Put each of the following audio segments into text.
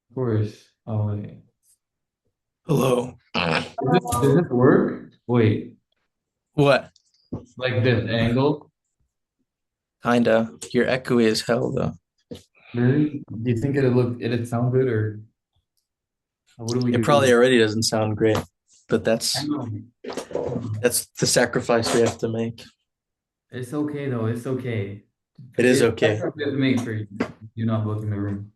Of course. Oh, wait. Hello. Does this work? Wait, What? like this angle? Kinda. You're echoey as hell though. Really? Do you think it'd sound good or what do we It do? probably already doesn't sound great, but I that's know. that's the sacrifice we have to make. It's okay though. It's okay. It is That's okay. what we have to make for you not booking the room.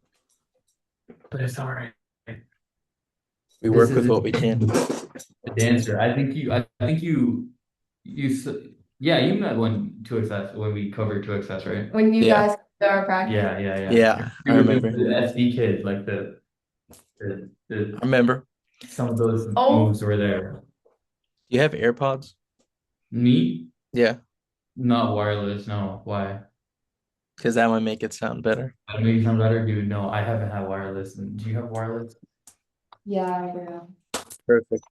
But it's all right. We This work is with what we can. a dancer. Yeah, you met when 2XS when we covered 2XS, right? When you Yeah. guys do our practice. Yeah. Yeah, I You were remember. the SD kid, like I remember. some of those Oh, moves were there. Do you have AirPods? Me, Yeah, not wireless. No, why? because that might make it sound better. That make you sound better, dude. No, I haven't had wireless. Do you have wireless? yeah, I do. Perfect.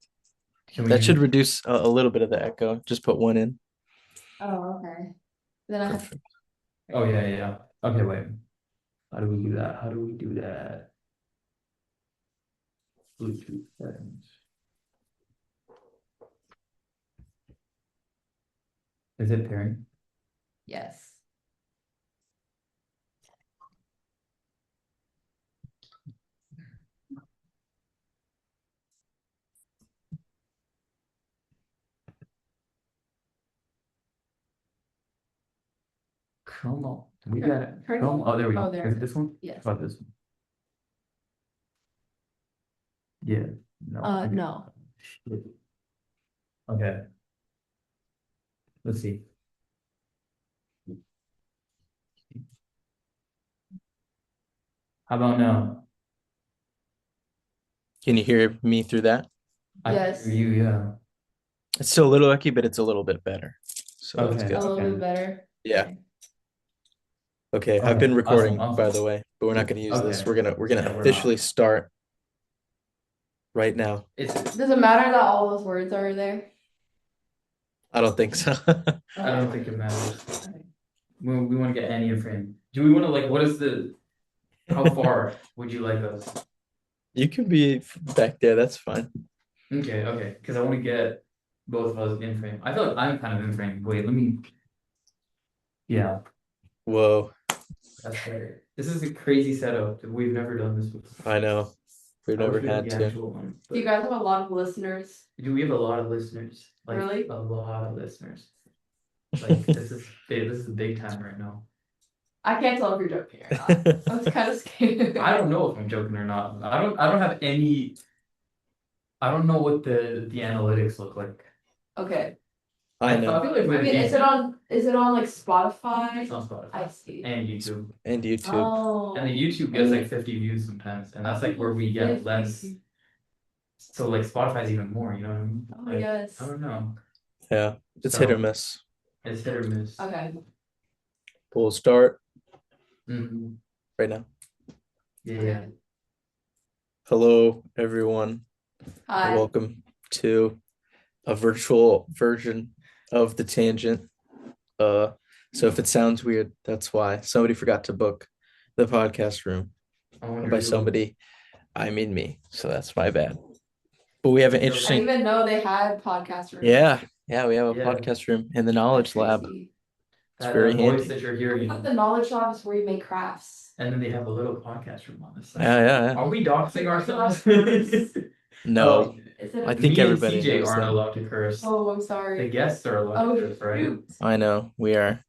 Can That should we? reduce a little bit of the echo. Just put one in. Oh, okay. Then I have. Perfect. Oh yeah. Okay, wait. How do we do that? How do we do that? Bluetooth settings. Is it pairing? Yes. Come on. We got it. Turn Come. Oh, there we go. Oh, there Is it it this one? Yes. How about this one? Yeah. No. Okay. No. Shit. Okay. Let's see. How about now? Can you hear me through that? I can Yes. hear you, yeah. It's still a little echoey, but it's a little bit better. So that's Okay. A good. little Okay. bit better. Yeah. Okay. Okay. I've Okay. been Awesome. recording, by Awesome. the way, but we're not going to use this. Okay. We're gonna Yeah, we're officially not. start right now. It's. Does it matter that all those words are there? I don't think so. I don't think it matters. We want to get Annie in frame. Do we want to like? What is the? How far would you like us? You can be back there. That's fine. Okay. Because I want to get both of us in frame. I feel like I'm kind of in frame. Wait, let me. Yeah, Whoa. that's better. This is a crazy setup. We've never done this before. I know. We've I wish never we had had the to. actual one. Do you guys have a lot of listeners? Do we have a lot of listeners? Like Really? a lot of listeners. Like this is big. This is big time right now. I can't tell if you're joking or not. I was kind of scared. I don't know if I'm joking or not. I don't have any. I don't know what the analytics look like. Okay. I I know. feel like I we're mean, is it on like Spotify? It's on Spotify I see. and YouTube. And YouTube. Oh. And the YouTube gets like 50 views sometimes, and that's like where we get less. So like Spotify's even more, you know what I mean? Oh, Like, yes. I don't know. Yeah. It's So hit or miss. it's hit or miss. Okay. We'll start Mm-hmm. right now. Yeah, yeah. Hello, everyone. Hi. Welcome to a virtual version of the tangent. Uh, so if it sounds weird, that's why somebody forgot to book the podcast room. I And wonder by who. somebody, I mean me. So that's my bad. But we have an It's I didn't interesting, okay. even know they had podcast rooms. yeah, we have a Yeah, podcast room in the That's knowledge lab. crazy. It's that very voice handy. that you're I thought hearing, the knowledge lab is where you make crafts. and then they have a little podcast room on the Yeah, side. yeah, yeah. Are we doxing ourselves? No, Is it I a think Me and everybody CJ knows aren't that. allowed to curse. Oh, I'm The sorry. guests are allowed to Oh, curse, right? shoot. I know we are.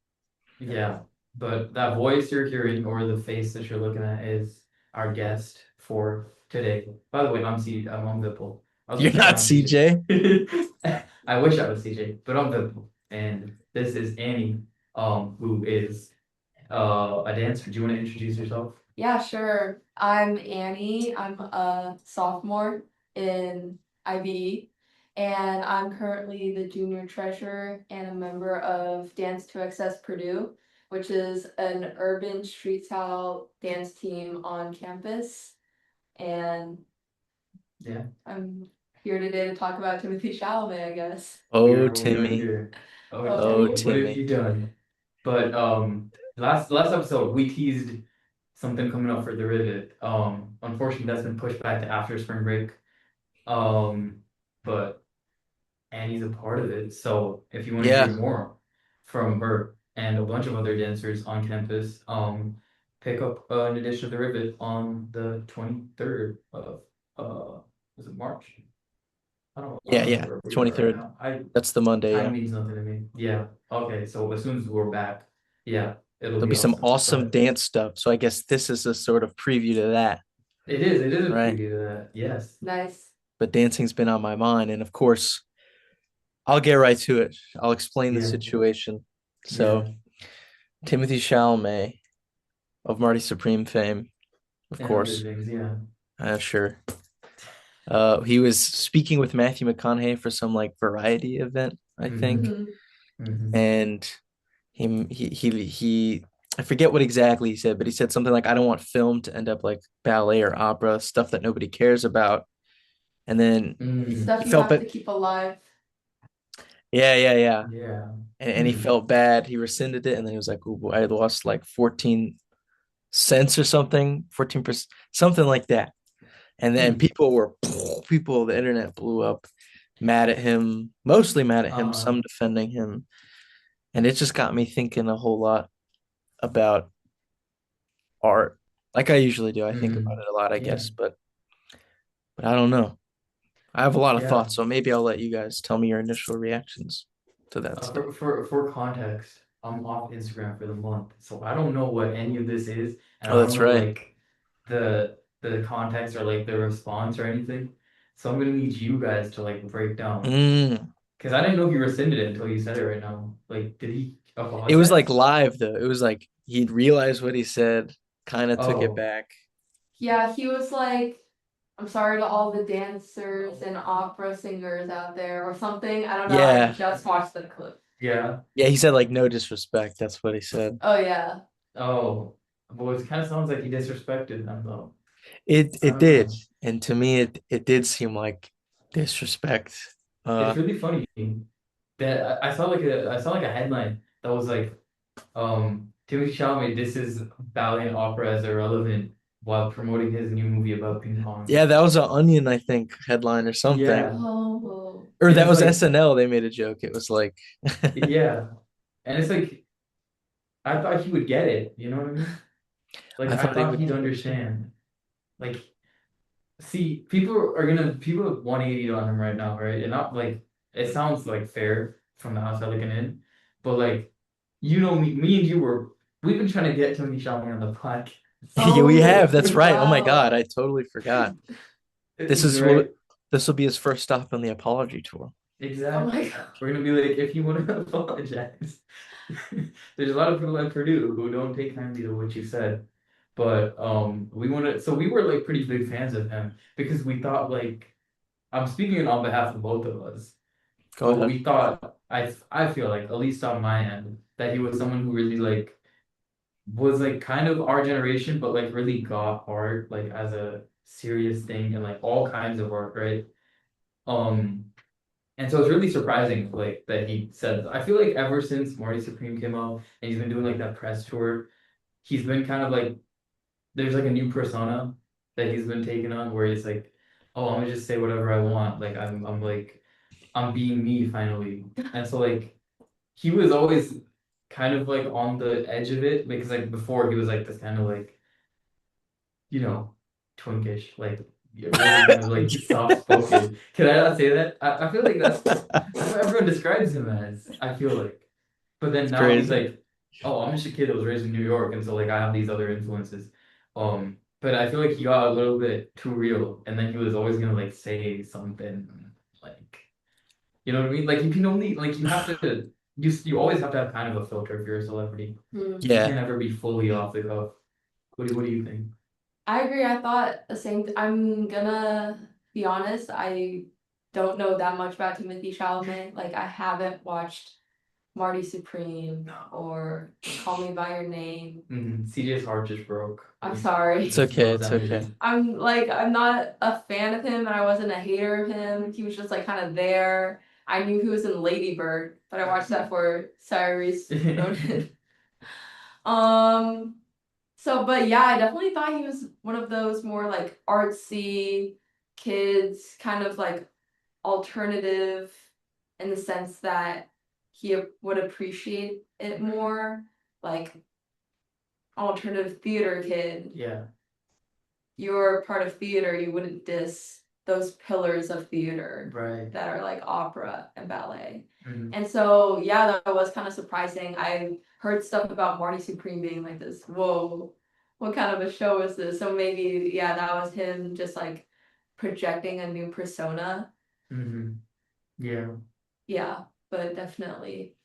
Yeah, but that voice you're hearing or the face that you're looking at is our guest for today. By the way, I'm on Vipul. I was You're gonna say not I'm CJ. CJ. I wish I was CJ, but I'm Vipul. And this is Annie, who is a dancer. Do you want to introduce yourself? Yeah, sure. I'm Annie. I'm a sophomore in IBE, and I'm currently the junior treasurer and a member of Dance to Excess Purdue, which is an urban street style dance team on campus. And Yeah. I'm here today to talk about Timothée Chalamet, I guess. Oh, Here we are Timmy. here. Oh, Oh. Oh, Timmy, what have Timmy. you done? But last episode we teased something coming up for the Rivet. Unfortunately that's been pushed back to after spring break. Um, but Annie's a part of it. So if you want to hear Yeah, more from her and a bunch of other dancers on campus, pick up an edition of the Rivet on the 23rd of was it March? I yeah, don't know yeah. where we are right 23rd. now. I That's the Monday, Time yeah. means nothing to me. Yeah. Okay. So as soon as we're back, yeah, it'll There'll be be some awesome. awesome But dance stuff. So I guess this is a sort of preview to that, it is a right? preview of that. Yes. Nice. But dancing's been on my mind. And of course, I'll get right to it. I'll explain the Yeah. situation. So, Yeah. Timothée Chalamet of Marty Supreme fame, of And other course. things. Yeah. Sure. He was speaking with Matthew McConaughey for some like variety event, I think. Mm-hmm. Hmm. Mm-hmm. And he I forget what exactly he said, but he said something like, I don't want film to end up like ballet or opera, stuff that nobody cares about. And then Mm. he Stuff you felt have to bad. keep alive. Yeah. Yeah. And he Hmm. felt bad. He rescinded it. And then he was like, "Ooh, I lost like 14 cents or something, 14%, something like that." And then Hmm. people, the internet blew up mad at him, mostly mad at him, Uh, some defending him. And it just got me thinking a whole lot about art. Like I usually do. I think about mm. it a lot, I Yeah. guess, but I don't know. I have a lot of Yeah. thoughts, so maybe I'll let you guys tell me your initial reactions to that stuff. For context, I'm off Instagram for the month, so I don't know what any of this is, and Oh, I don't that's know right. like the context or like the response or anything. So I'm gonna need you guys to like break down Mm. because I didn't know he rescinded it until you said it right now. Like, did he It was like apologize? live though. It was like he'd realized what he said, kind of took it Oh, back. Yeah, he was like, I'm sorry to all the dancers and opera singers out there, or something. I don't know. I Yeah. just watched the clip. yeah. Yeah, he said like no disrespect. That's what he said. Oh, yeah. Oh, well, it kind of sounds like he disrespected them though. I It don't did. know. And to me it did seem like disrespect. It's Uh really funny that I saw like a headline that was like Timothée Chalamet disses ballet and opera as irrelevant while promoting his new movie about ping pong. yeah, that was an Onion, I think, headline or something. Yeah, Oh. Or and that it's was like SNL. They made a joke. It was like yeah, and it's like I thought he would get it. You know what I mean? Like I I thought he thought would he'd get it too. understand. Like see, people have 180 on him right now, right? And not like it sounds like fair from the outside looking in, but like you know me and you we've been trying to get Tony Chalamet on the podcast. Yeah, we have. Oh, That's right. Oh my God, wow. I totally forgot. This is Right? what this will be his first stop on the apology tour. Oh my Exactly. God. We're gonna be like, if you want to apologize. There's a lot of people at Purdue who don't take kindly to what you said. But we were like pretty big fans of him because we thought like I'm speaking on behalf of both of us, Go but ahead. we thought I feel like at least on my end that he was someone who really like was like kind of our generation, but like really got art like as a serious thing and like all kinds of art, right? Um, and so it's really surprising like that he said. I feel like ever since Marty Supreme came out and he's been doing like that press tour, he's been kind of like there's like a new persona that he's been taking on where he's like, oh, I'm gonna just say whatever I want. Like I'm like I'm being me finally. And so like he was always kind of like on the edge of it because like before he was like this kind of like you know, twinkish, like really kind of like soft spoken. Can I not say that? I feel like that's what everyone describes him as. I feel like, but then It's now he's crazy. like, oh, I'm just a kid that was raised in New York, and so like I have these other influences. But I feel like he got a little bit too real, and then he was always gonna like say something like, you know what I mean? Like you can only like you have to you always have to have kind of a filter if you're a celebrity. Hmm. You Yeah. can't ever be fully off the cuff. What do you think? I agree. I thought the same. I'm gonna be honest. I don't know that much about Timothée Chalamet. Like I haven't watched Marty Supreme or Call Me by Your Name. CJ's heart just broke. I'm It's sorry. Just okay. those It's okay. energy. I'm not a fan of him and I wasn't a hater of him. He was just like kind of there. I knew he was in Lady Bird, but I watched that for Cyrus Ronan. Um, so but yeah, I definitely thought he was one of those more like artsy kids, kind of like alternative in the sense that he would appreciate it more, like alternative theater kid. Yeah, You're part of theater, you wouldn't diss those pillars of theater right. that are like opera and ballet. Mhm. And so, yeah, that was kind of surprising. I heard stuff about Marty Supreme being like this, whoa, what kind of a show is this? So maybe, yeah, that was him just like projecting a new persona. Mhm. Yeah. Yeah, but definitely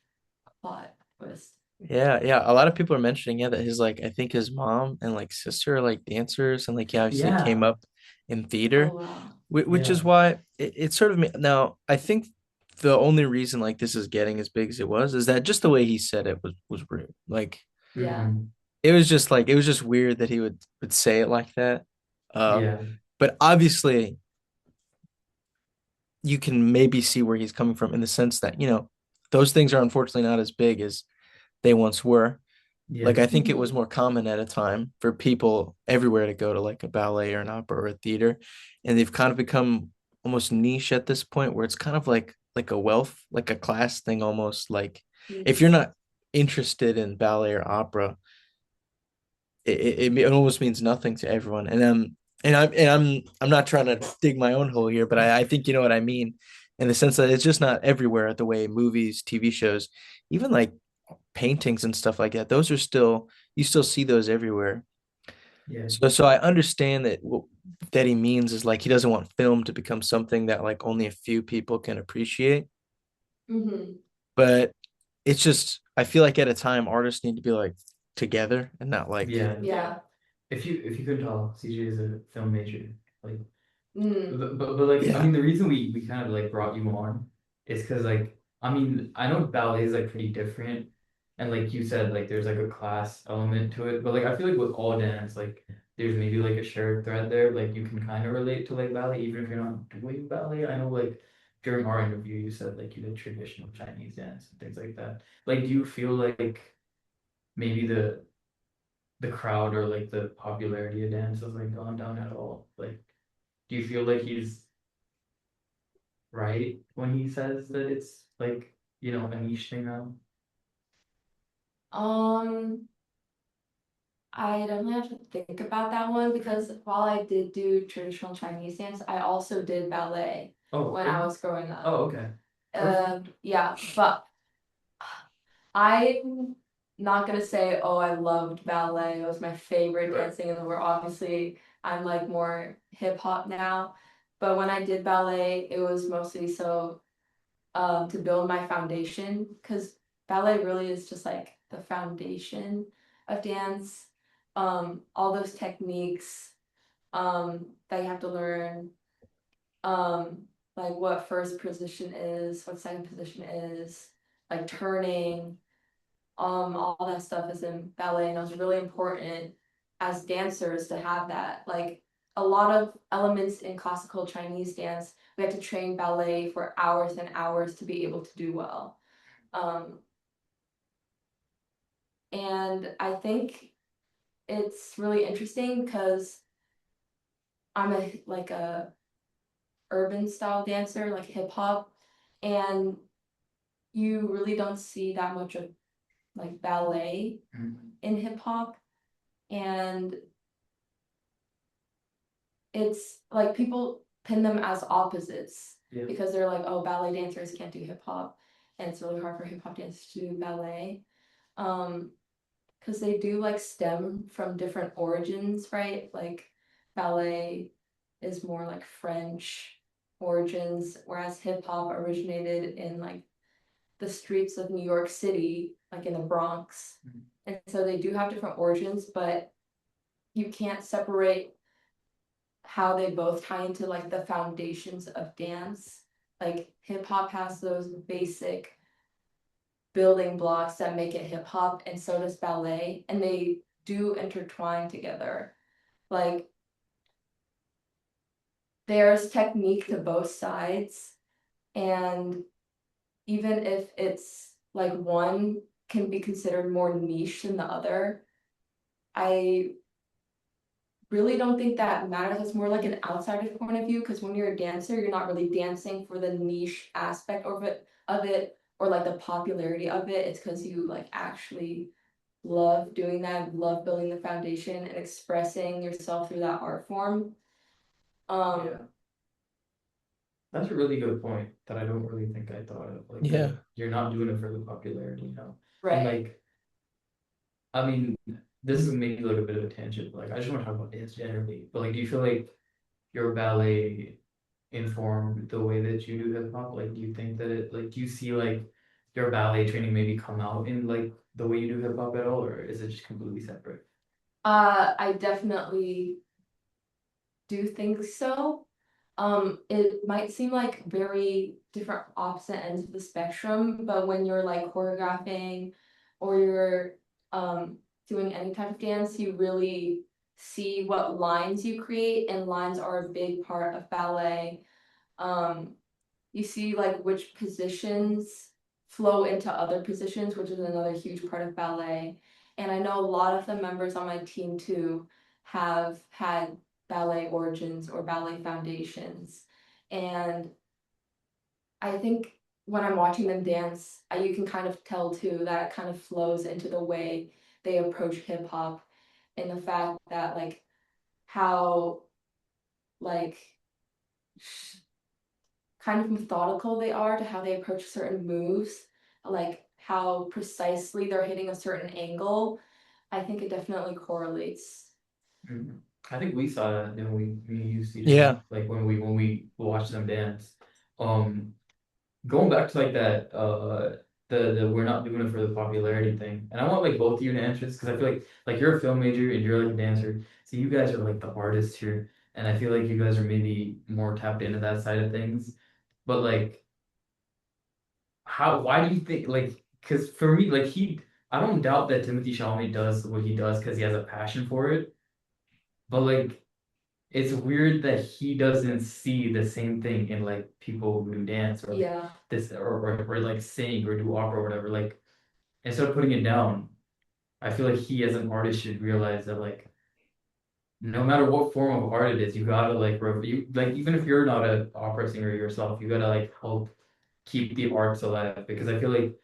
a plot twist. Yeah, yeah. A lot of people are mentioning, yeah, that his like I think his mom and like sister are like dancers and like he obviously came Yeah. up in theater, Oh, wow. which is Yeah. why it sort of now I think the only reason like this is getting as big as it was is that just the way he said it was rude. Like Yeah. Mhm. it was just weird that he would say it like that. Uh, Yeah. but obviously you can maybe see where he's coming from in the sense that, those things are unfortunately not as big as they once were. Like Yeah. I think it was Hmm. more common at a time for people everywhere to go to like a ballet or an opera or a theater, and they've kind of become almost niche at this point where it's kind of like a wealth, like a class thing almost. Like if you're not interested in ballet or opera, it almost means nothing to everyone. And I'm not trying to dig my own hole here, but I think you know what I mean in the sense that it's just not everywhere the way movies, TV shows, even like paintings and stuff like that. Those are still you still see those everywhere. Yeah. So I understand that what that he means is like he doesn't want film to become something that like only a few people can appreciate. Hmm. But it's just I feel like at a time artists need to be like together and not like Yeah. Yeah. If you couldn't tell, CJ is a film major. Like Mm. but like I yeah. mean the reason we kind of like brought you on is because like I mean I know ballet is like pretty different and like you said like there's like a class element to it but like I feel like with all dance like there's maybe like a shared thread there like you can kind of relate to like ballet even if you're not doing ballet. I know like during our interview you said like you did traditional Chinese dance and things like that. Like do you feel like maybe the crowd or like the popularity of dance has like gone down at all? Like do you feel like he's right when he says that it's like, a niche thing now? Um, I definitely have to think about that one because while I did do traditional Chinese dance, I also did ballet Oh, when okay. I was growing up. Oh, okay. Perfect. Yeah, but I'm not gonna say, oh, I loved ballet. It was my favorite Right. dancing in the world. Obviously, I'm like more hip hop now, but when I did ballet, it was mostly so to build my foundation because ballet really is just like the foundation of dance. All those techniques that you have to learn, like what first position is, what second position is, like turning. all that stuff is in ballet, and it was really important as dancers to have that. Like a lot of elements in classical Chinese dance, we have to train ballet for hours and hours to be able to do well. Um, and I think it's really interesting because I'm a urban style dancer, like hip hop, and you really don't see that much of like ballet in hip hop. And it's like people pin them as opposites. Yeah. Because they're like, oh, ballet dancers can't do hip hop, and it's really hard for hip hop dancers to do ballet. Because they do like stem from different origins, right? Like ballet is more like French origins, whereas hip hop originated in like the streets of New York City, like in the Bronx. Mm-hmm. And so they do have different origins, but you can't separate how they both tie into like the foundations of dance. Like hip hop has those basic building blocks that make it hip hop, and so does ballet, and they do intertwine together. Like there's technique to both sides, and even if it's like one can be considered more niche than the other, I really don't think that matters. It's more like an outsider's point of view, because when you're a dancer, you're not really dancing for the niche aspect of it or like the popularity of it. It's because you like actually love doing that, love building the foundation and expressing yourself through that art form. Yeah. That's a really good point that I don't really think I thought of. Like, Yeah. you're not doing it for the popularity, you know? Right. And like, I mean, this is maybe like a bit of a tangent, but like, I just want to talk about dance generally. But like, do you feel like your ballet informed the way that you do hip hop? Like, do you think that do you see like your ballet training maybe come out in like the way you do hip hop at all, or is it just completely separate? I definitely do think so. It might seem like very different opposite ends of the spectrum, but when you're like choreographing or you're doing any type of dance, you really see what lines you create, and lines are a big part of ballet. Um, you see like which positions flow into other positions, which is another huge part of ballet. And I know a lot of the members on my team too have had ballet origins or ballet foundations. And I think when I'm watching them dance, you can kind of tell too that it kind of flows into the way they approach hip hop, and the fact that like how like kind of methodical they are to how they approach certain moves, like how precisely they're hitting a certain angle. I think it definitely correlates. Mhm. I think we saw that, me and you, CJ, Yeah. like when we watched them dance. Um, Going back to like that the we're not doing it for the popularity thing, and I want like both of you to answer this because I feel like you're a film major and you're like a dancer, so you guys are like the artists here, and I feel like you guys are maybe more tapped into that side of things. But like, how why do you think like, because for me like I don't doubt that Timothée Chalamet does what he does because he has a passion for it, but like it's weird that he doesn't see the same thing in like people who do dance or like Yeah. this or like sing or do opera or whatever. Like, instead of putting it down, I feel like he as an artist should realize that like no matter what form of art it is, you gotta like you like, even if you're not an opera singer yourself, you gotta like help keep the arts alive, because I feel like,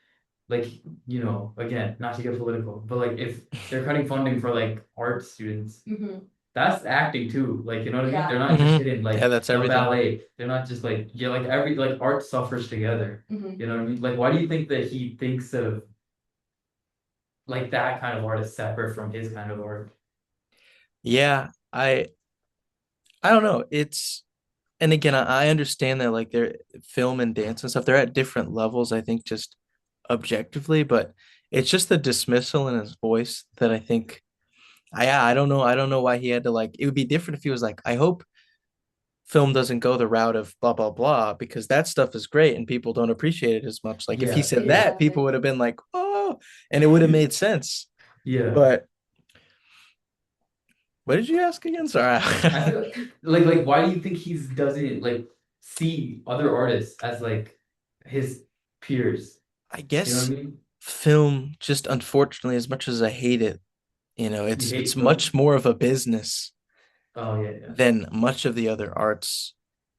again, not to get political, but like if they're cutting funding for like art students, that's acting too. Like, you know what I mean? They're Yeah. not just Mhm. hitting Yeah, like that's the everything. ballet. They're not just like, yeah, like every like art suffers together. You know what I mean? Like, why do you think that he thinks of like that kind of art as separate from his kind of art? Yeah, I don't know. And again, I understand that like they're film and dance and stuff, they're at different levels, I think, just objectively, but it's just the dismissal in his voice that I think I don't know. I don't know why he had to like, it would be different if he was like, I hope film doesn't go the route of blah blah blah because that stuff is great and people don't appreciate it as much. Like if he Yeah, said yeah, that, people Exactly. would have been like, "Oh," and it would have made sense. yeah. But what did you ask again? Sorry. I feel like why do you think he doesn't like see other artists as like his peers? I You know what guess I mean? film just unfortunately, as much as I hate it, You it's hate much film? more of a business Oh yeah, yeah. than much of the other arts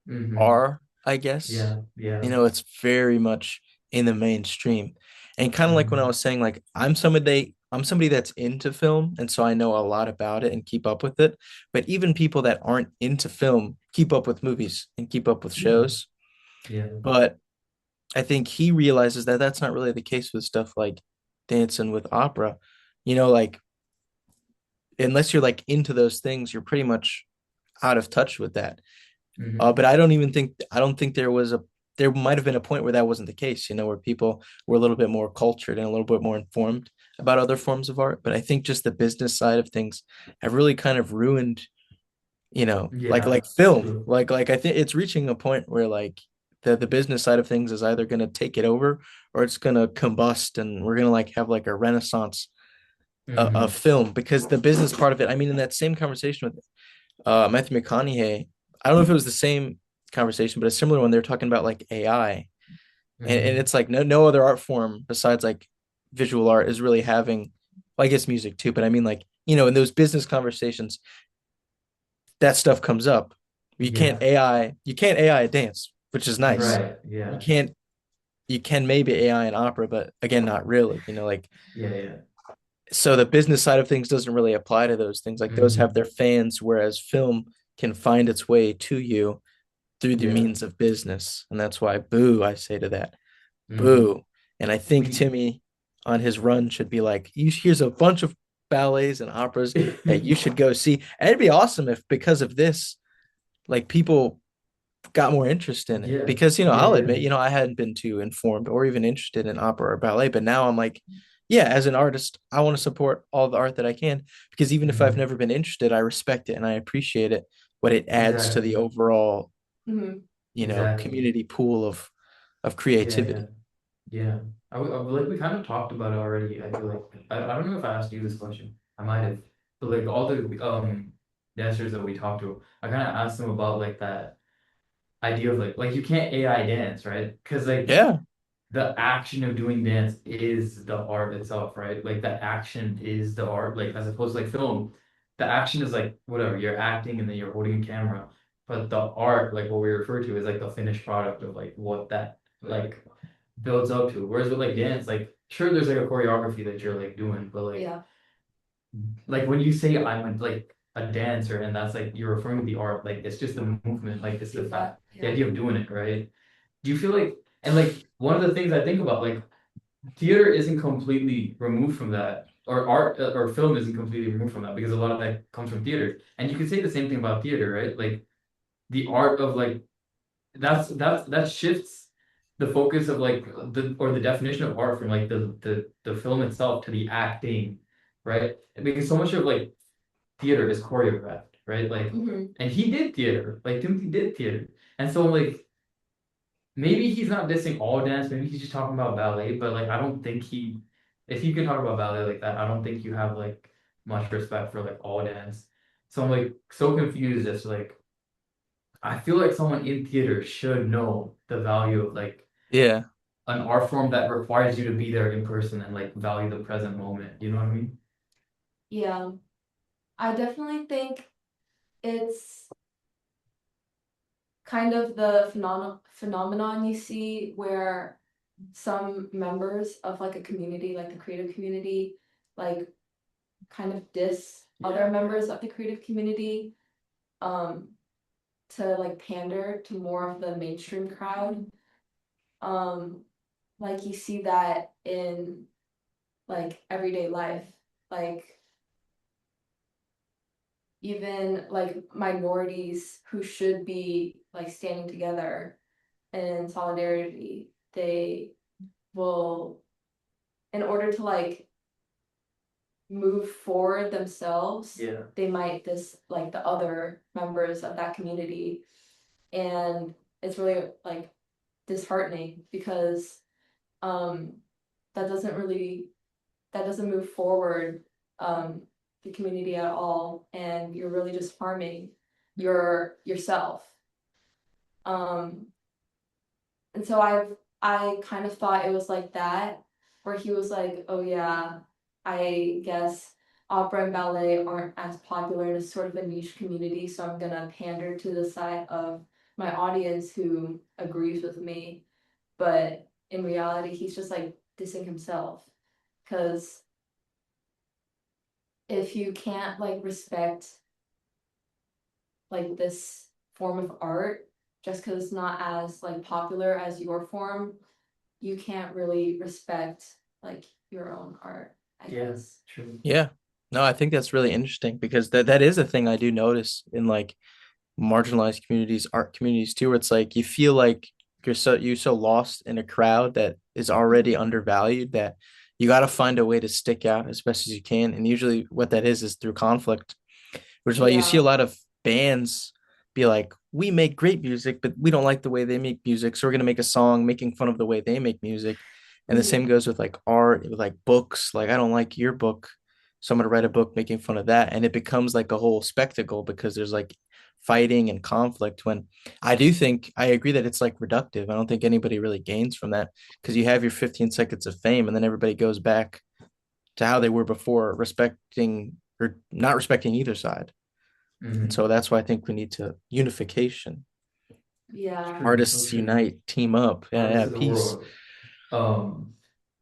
Mm-hmm. are, I guess. Yeah, yeah. It's very much in the mainstream. And kind of like when I Mm-hmm. was saying, like I'm somebody that's into film, and so I know a lot about it and keep up with it. But even people that aren't into film keep up with movies and keep up with Yeah, shows. yeah. But I think he realizes that that's not really the case with stuff like dance and with opera. Like unless you're like into those things, you're pretty much out of touch with that. Mm-hmm. But I don't think there might have been a point where that wasn't the case, where people were a little bit more cultured and a little bit more informed about other forms of art. But I think just the business side of things have really kind of ruined, like Yeah, film. true. Like I think it's reaching a point where like the business side of things is either gonna take it over or it's gonna combust and we're gonna like have like a renaissance of Mm-hmm. film because the business part of it, I mean, in that same conversation with Matthew McConaughey. I don't know if it was the same conversation, but a similar one. They're talking about like AI, and Mm-hmm. it's like no other art form besides like visual art is really having, well, I guess music too, but I mean like in those business conversations, that stuff comes up. Yeah, You can't AI a dance, which is nice. right. You Yeah, can't you can maybe AI an opera, but again, not really. Like yeah, yeah. so the business side of things doesn't really apply to those things. Like those have Mm-hmm. their fans, whereas film can find its way to you through the Yeah. means of business. And that's why, boo, I say to that, Mm-hmm. boo. And I think We Timmy on his run should be like, here's a bunch of ballets and operas that you should go see. And it'd be awesome if, because of this, like people got more interest in it. Yeah, Because, yeah, I'll yeah. admit, I hadn't been too informed or even interested in opera or ballet. But now I'm like, yeah, as an artist, I want to support all the art that I can because even if I've Mm-hmm. never been interested, I respect it and I appreciate it, what it adds to the Exactly. overall Hmm. Exactly. community pool of Yeah, yeah. creativity. Yeah, like we kind of talked about it already. I feel like I don't know if I asked you this question. I might have, but like all the dancers that we talked to, I kind of asked them about like that idea of like you can't AI dance, right? Because like Yeah, the action of doing dance is the art itself, right? Like the action is the art, like as opposed to like film, the action is like whatever, you're acting and then you're holding a camera. But the art, like what we refer to, is like the finished product of like what that like builds up to. Whereas with like dance, like sure there's like a choreography that you're like doing, but Yeah, like when you say I'm like a dancer and that's like you're referring to the art, like it's just the movement, like it's the yeah, fact, the yeah. idea of doing it, right? Do you feel like and like one of the things I think about, like theater isn't completely removed from that, or art or film isn't completely removed from that because a lot of that comes from theater. And you could say the same thing about theater, right? Like the art of like that shifts the focus of like the definition of art from like the film itself to the acting, right? Because so much of like theater is choreographed, right? Like, Hmm. and he did theater, like Timothy did theater, and so like maybe he's not dissing all dance, maybe he's just talking about ballet, but like I don't think if you can talk about ballet like that, I don't think you have like much respect for like all dance. So I'm like so confused as to like I feel like someone in theater should know the value of like yeah, an art form that requires you to be there in person and like value the present moment. You know what I mean? Yeah, I definitely think it's kind of the phenomenon you see where some members of like a community, like the creative community, like kind of diss other members of the creative community, um, to like pander to more of the mainstream crowd. Um, like you see that in like everyday life, like even like minorities who should be like standing together in solidarity, they will, in order to like move forward themselves, Yeah. they might this like the other members of that community. and it's really like disheartening because um that doesn't really that doesn't move forward the community at all, and you're really just harming yourself. Um and so I kind of thought it was like that, where he was like, oh yeah, I guess opera and ballet aren't as popular in a sort of a niche community, so I'm gonna pander to the side of my audience who agrees with me. But in reality, he's just like dissing himself. Because if you can't like respect like this form of art just because it's not as like popular as your form, you can't really respect like your own art, I Yeah, guess. true. Yeah. No, I think that's really interesting because that is a thing I do notice in like marginalized communities, art communities too, where it's like you feel like you're so lost in a crowd that is already undervalued that you got to find a way to stick out as best as you can. And usually what that is through conflict, which is why you see a Yeah. lot of bands be like, we make great music, but we don't like the way they make music. So we're gonna make a song making fun of the way they make music. And the same Mhm. goes with like art, with like books. Like, I don't like your book. So I'm gonna write a book making fun of that. And it becomes like a whole spectacle because there's like fighting and conflict when I do think I agree that it's like reductive. I don't think anybody really gains from that because you have your 15 seconds of fame and then everybody goes back to how they were before, respecting or not respecting either side. And Hmm. so that's why I think we need to unification. Yeah. True, so Artists true. unite, team up. Yeah, Artists yeah, of the peace. world. Um,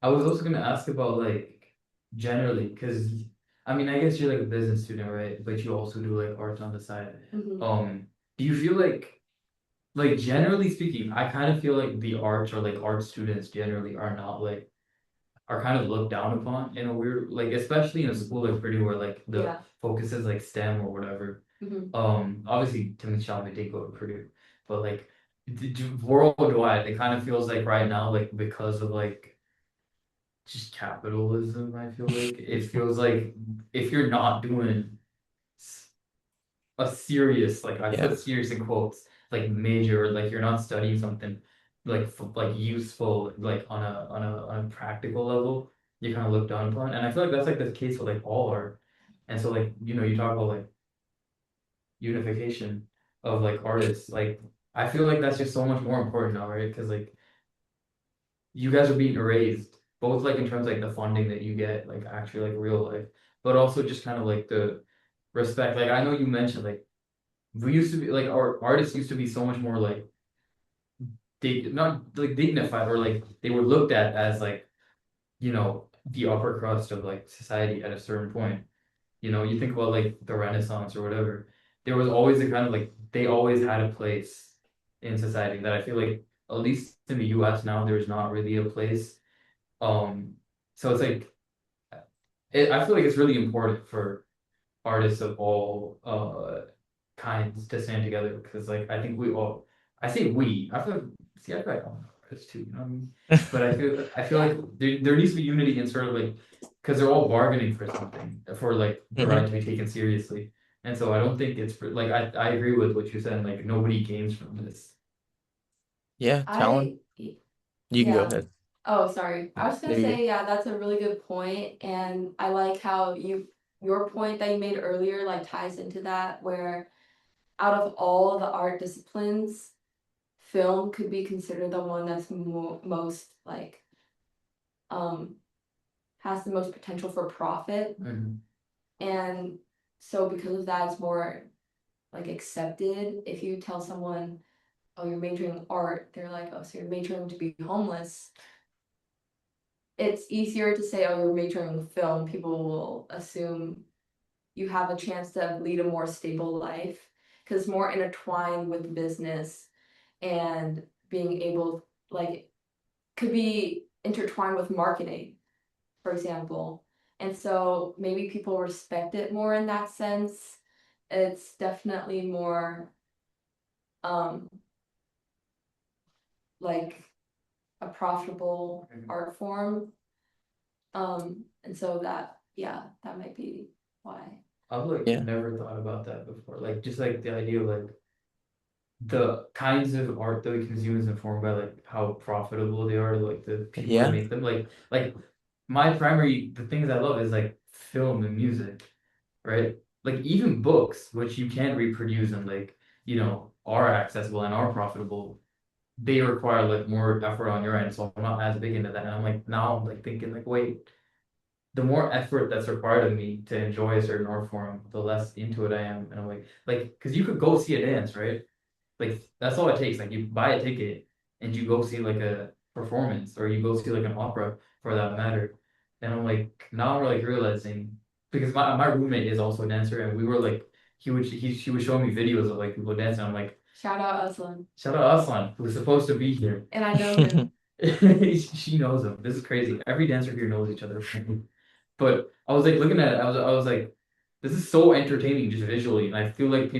I was also gonna ask about like generally, because I mean, I guess you're like a business student, right? But you also do like art on the side. Mhm. Do you feel like generally speaking, I kind of feel like the arts or like art students generally are not like are kind of looked down upon in a weird like especially in a school like Purdue where like the Yeah. focus is like STEM or whatever. Mhm. Obviously Timothée Chalamet did go to Purdue, but like worldwide, it kind of feels like right now, like because of like just capitalism, I feel like it feels like if you're not doing a serious, like I Yeah, put serious in quotes, like major, like you're not studying something like like useful, like on a practical level, you kind of look down upon. And I feel like that's like the case with like all art. And so like, you talk about like unification of like artists, like I feel like that's just so much more important now, right? Because like you guys are being erased, both like in terms of, like the funding that you get, like actually like real life, but also just kind of like the respect. Like I know you mentioned like we used to be like our artists used to be so much more like not like dignified or like they were looked at as like the upper crust of like society at a certain point. You think about like the Renaissance or whatever. There was always a kind of like they always had a place in society that I feel like at least in the US now there's not really a place. Um, so it's like I feel like it's really important for artists of all kinds to stand together because like I think we all I say we I feel like see I feel like I'm artists too, you know what I mean? But I feel Yeah. like there needs to be unity in sort of like because they're all bargaining for something for like the right hmm to be taken seriously. And so I don't think it's for like I agree with what you said, like nobody gains from this. yeah. Talon, I you can go yeah. ahead. Oh, sorry. I was gonna There you go. say, yeah, that's a really good point, and I like how your point that you made earlier like ties into that, where out of all the art disciplines, film could be considered the one that's most like um has the most potential for profit, Mhm. and so because of that, it's more like accepted. If you tell someone, "Oh, you're majoring in art," they're like, "Oh, so you're majoring to be homeless." It's easier to say, "Oh, you're majoring in film." People will assume you have a chance to lead a more stable life because it's more intertwined with business and being able, like, could be intertwined with marketing, for example. And so maybe people respect it more in that sense. It's definitely more um like a profitable Mhm. art form. And so that, yeah, that might be why. I've like Yeah, never thought about that before. Like just like the idea of like the kinds of art that we consume is informed by like how profitable they are to like the people that Yeah. make them. Like my primary the things I love is like film and music, right? Like even books, which you can reproduce and like, are accessible and are profitable, they require like more effort on your end. So I'm not as big into that. And I'm like now I'm like thinking like, wait, the more effort that's required of me to enjoy a certain art form, the less into it I am. And I'm like, because you could go see a dance, right? Like that's all it takes. Like you buy a ticket and you go see like a performance or you go see like an opera for that matter. And I'm like now we're like realizing because my roommate is also a dancer and we were like she was showing me videos of like people dancing. I'm like, Shout out Aslan. shout out Aslan, who was supposed to be here. And I know him. She knows him. This is crazy. Every dancer here knows each other. But I was like looking at it, I was like, this is so entertaining just visually. And I feel like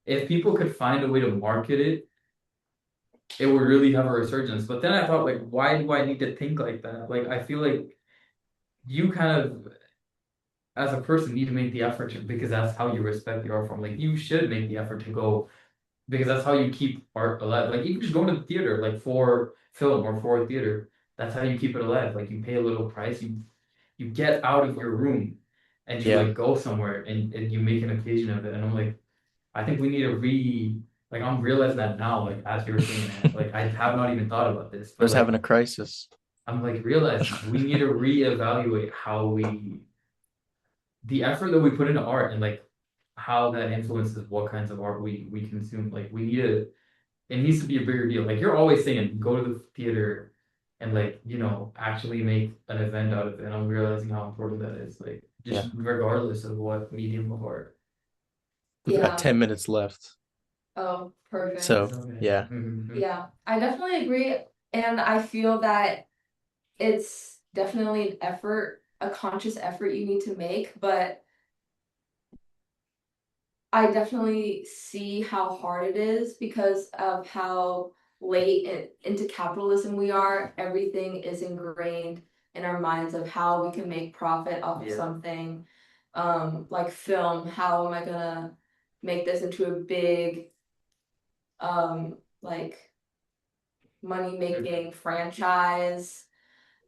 if people could find a way to market it, it would really have a resurgence. But then I thought, like, why do I need to think like that? Like, I feel like you kind of, as a person, need to make the effort because that's how you respect the art form. Like, you should make the effort to go because that's how you keep art alive. Like, you can just go to the theater, like for film or for theater. That's how you keep it alive. Like, you pay a little price, you get out of your room and you Yeah. like go somewhere and you make an occasion of it. And I'm like, I think we need to like I'm realizing that now, like as you were saying it. Like I have not even thought about this, I but was having like a crisis. I'm like realizing we need to reevaluate the effort that we put into art and like how that influences what kinds of art we consume. Like we need to it needs to be a bigger deal. Like you're always saying, go to the theater and like, actually make an event out of it. And I'm realizing how important that is. Like just Yeah. regardless of what medium of art. We've got Yeah. 10 minutes left. Oh, perfect. So, It's okay. yeah. Yeah, I definitely agree. And I feel that it's definitely an effort, a conscious effort you need to make, but I definitely see how hard it is because of how late into capitalism we are. Everything is ingrained in our minds of how we can make profit off of Yeah. something. Like film, how am I gonna make this into a big like money making franchise?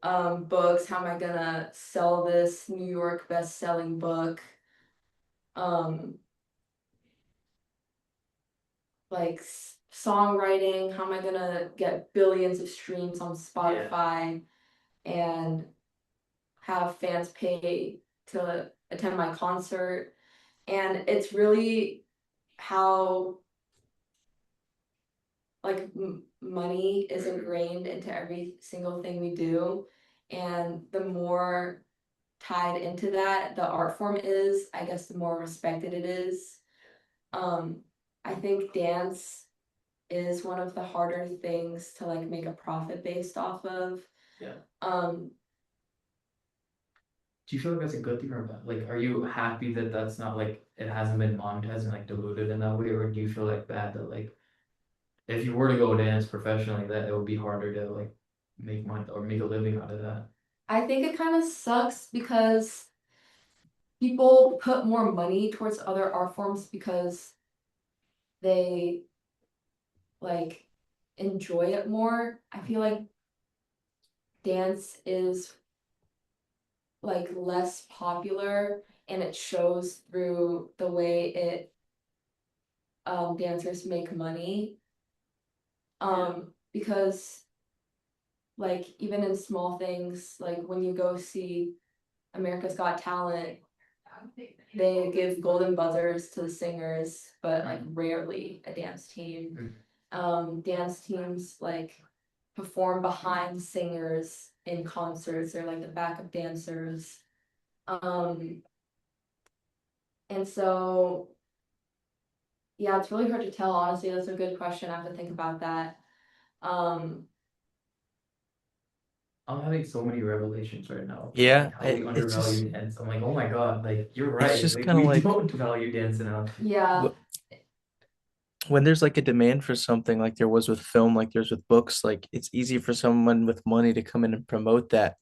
Books, how am I gonna sell this New York best-selling book? Um, like songwriting, how am I gonna get billions of streams on Spotify and have fans pay to attend my concert? And it's really how like money is ingrained into every single thing we do. And the more tied into that the art form is, I guess the more respected it is. Um, I think dance is one of the harder things to like make a profit based off of. Yeah. Um, Do you feel like that's a good thing or bad? Like, are you happy that that's not like it hasn't been monetized and like diluted in that way, or do you feel like bad that like if you were to go dance professionally, that it would be harder to like make money or make a living out of that? I think it kind of sucks because people put more money towards other art forms because they like enjoy it more. I feel like dance is like less popular and it shows through the way it dancers make money. Because like even in small things, like when you go see America's Got Talent, they give golden buzzers to the singers, but like rarely a dance team. Dance teams like perform behind singers in concerts. They're like the backup dancers. Um, and so yeah, it's really hard to tell, honestly. That's a good question. I have to think about that. Um, I'm having so many revelations right now about Yeah. like how we It's just, undervalue dance. I'm like, oh my God, like you're it's right. just Like kind of we like don't value dance enough. yeah. wh- when there's like a demand for something like there was with film, like there's with books, like it's easy for someone with money to come in and promote that.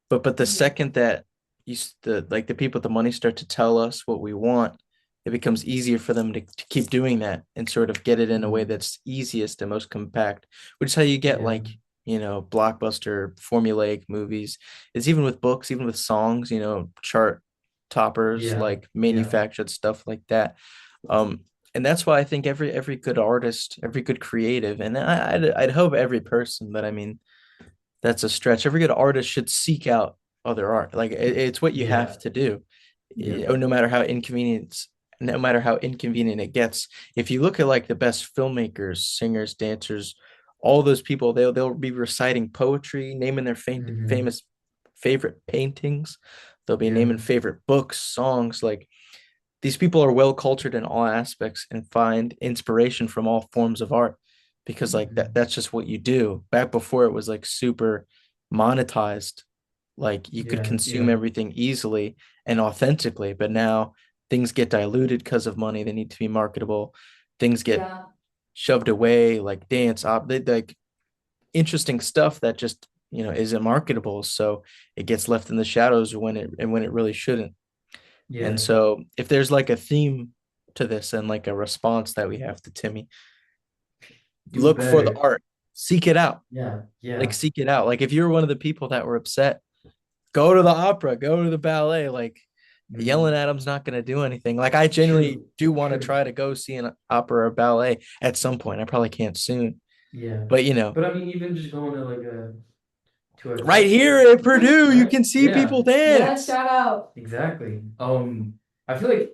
But the Mhm. second that the people with the money start to tell us what we want, it becomes easier for them to keep doing that and sort of get it in a way Mhm. that's easiest and most compact, which is how you get Yeah. like, blockbuster formulaic movies. It's even with books, even with songs, chart toppers, Yeah. like Yeah. manufactured stuff like that. Um, and that's why I think every good artist, every good creative, and I'd hope every person, but I mean, that's a stretch. Every good artist should seek out other art. Like it's what you have Yeah. to do. Yeah. No matter how inconvenient it gets. If you look at like the best filmmakers, singers, dancers, all those people, they'll be reciting poetry, naming their Hmm. famous favorite paintings. They'll be Yeah. naming favorite books, songs. Like these people are well cultured in all aspects and find inspiration from all forms of art because like Hmm. that's just what you do. Back before it was like super monetized, like you could Yeah. consume Yeah. everything easily and authentically, but now things get diluted because of money. They need to be marketable. Things get Yeah, shoved away, like like interesting stuff that just isn't marketable, so it gets left in the shadows when it really shouldn't. And Yeah. so if there's like a theme to this and like a response that we have to Timmy, Do look for the better. art, seek it out, Yeah. like Yeah. seek it out. Like if you're one of the people that were upset, go to the opera, go to the ballet. Like yelling Hmm. at them's not going to do anything. Like I genuinely True. do want to True. try to go see an opera or ballet at some point. I probably can't soon, Yeah. but But I mean, even just going to a right here festival, at Purdue, you right? can see Yeah. people yeah, dance. shout out. Exactly. I feel like,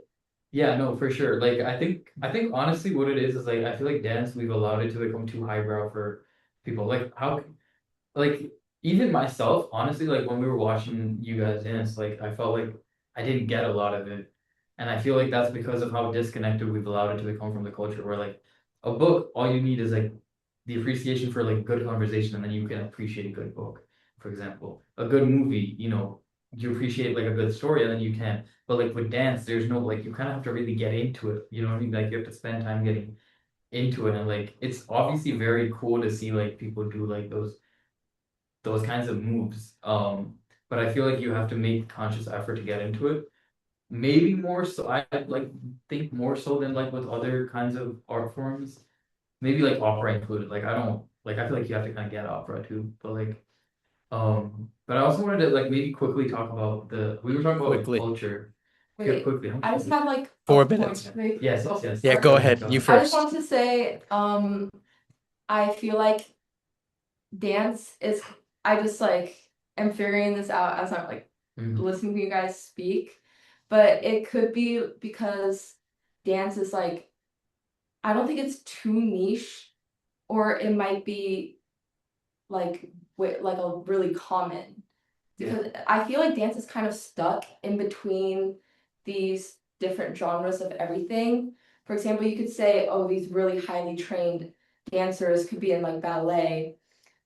yeah, no, for sure. Like, I think honestly, what it is like, I feel like dance, we've allowed it to become too highbrow for people. Like, like, even myself, honestly, like when we were watching you guys dance, like, I felt like I didn't get a lot of it, and I feel like that's because of how disconnected we've allowed it to become from the culture. Where like a book, all you need is like the appreciation for like good conversation, and then you can appreciate a good book. For example, a good movie, you appreciate like a good story, and then you can. But like with dance, there's no like you kind of have to really get into it. You know what I mean? Like you have to spend time getting into it, and like it's obviously very cool to see like people do like those kinds of moves. But I feel like you have to make conscious effort to get into it. Maybe more so, I like think more so than like with other kinds of art forms. Maybe like opera included. Like I don't like I feel like you have to kind of get opera too. But like but I also wanted to like maybe quickly talk about the we were talking about like Quickly, culture. Wait, Quickly, how much I time just do we have like a 4 minutes. point. Wait, Yes, yes, oh, yes. Yeah, sorry. go Go ahead, ahead. go You ahead. I just first. want to say, I feel like dance is, I just like am figuring this out as I'm like Mhm. listening to you guys speak, but it could be because dance is like, I don't think it's too niche, or it might be like like a really common, Yeah. because I feel like dance is kind of stuck in between these different genres of everything. For example, you could say, oh, these really highly trained dancers could be in like ballet,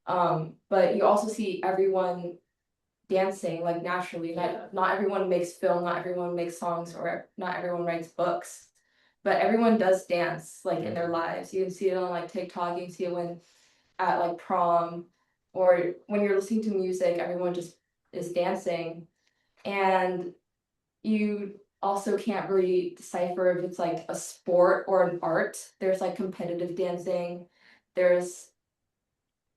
but you also see everyone dancing like naturally. Not everyone makes film, not everyone makes songs, or not everyone writes books, but everyone does dance like in their lives. You can see it on like TikTok, you can see it when at like prom, or when you're listening to music, everyone just is dancing. And you also can't really decipher if it's like a sport or an art. There's like competitive dancing, there's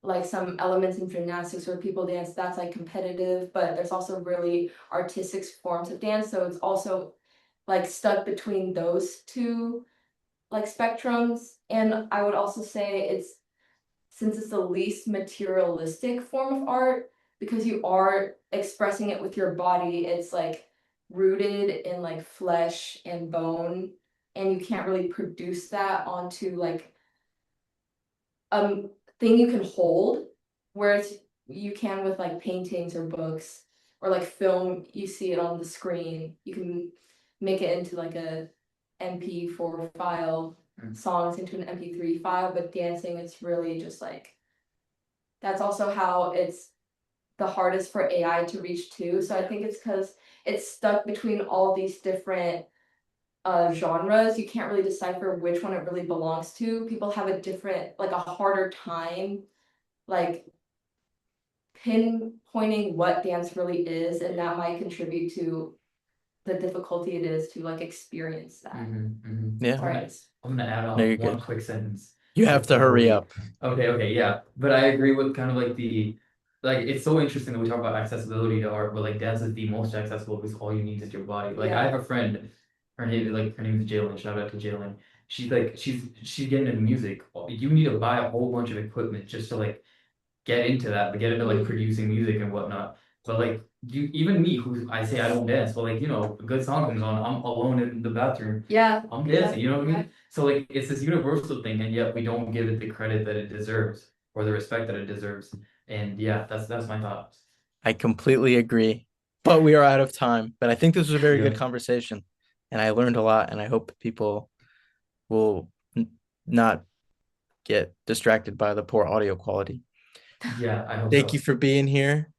like some elements in gymnastics where people dance that's like competitive, but there's also really artistic forms of dance, so it's also like stuck between those two like spectrums. And I would also say it's, since it's the least materialistic form of art, because you are expressing it with your body, it's like rooted in like flesh and bone, and you can't really produce that onto like thing you can hold, whereas you can with like paintings or books or like film, you see it on the screen, you can make it into like a MP4 file, Mm. songs into an MP3 file, but dancing, it's really just like, that's also how it's the hardest for AI to reach too. So I think it's because it's stuck between all these different genres. You can't really decipher which one it really belongs to. People have a different, like a harder time, like pinpointing what dance really is, and that might contribute to the difficulty it is to like experience that. Yeah. Sorry. I'm gonna add No, on you're one good. quick sentence. You have to hurry up. Okay, yeah. But I agree with kind of like it's so interesting that we talk about accessibility to art, but like dance is the most accessible because all you need is your body. Like I have a friend, her name is Jalen. Shout out to Jalen. She's like she's getting into music. You need to buy a whole bunch of equipment just to like get into that, but get into like producing music and whatnot. But like even me, who I say I don't dance, but like a good song comes on, I'm alone in the bathroom. Yeah. I'm dancing, you know what I mean? So like it's this universal thing, and yet we don't give it the credit that it deserves or the respect that it deserves. And yeah, that's my thoughts. I completely agree. But we are out of time. But I think this was a very good Yeah. conversation. And I learned a lot. And I hope people will not get distracted by the poor audio quality. Yeah, I hope Thank so. you for being here.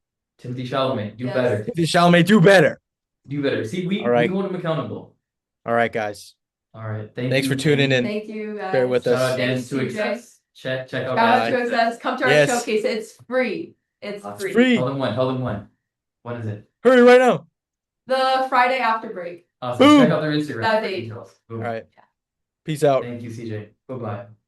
Timothée Chalamet, do Yes. better. Timothée Chalamet, do better. Do better. See, we All right. hold him accountable. All right, guys. All right. Thanks for tuning in. Thank you, guys. Bear with Shout us. out Dance to CJ. Excess. Check out Shout out to Access. Come to our Yes. showcase. It's free. It's free. Free. Tell them when. When is it? Hurry right now. The Friday after break. Awesome. Boom. Check out their Instagram That for date. details. All Boom. right. Peace out. Thank you, CJ. Bye-bye.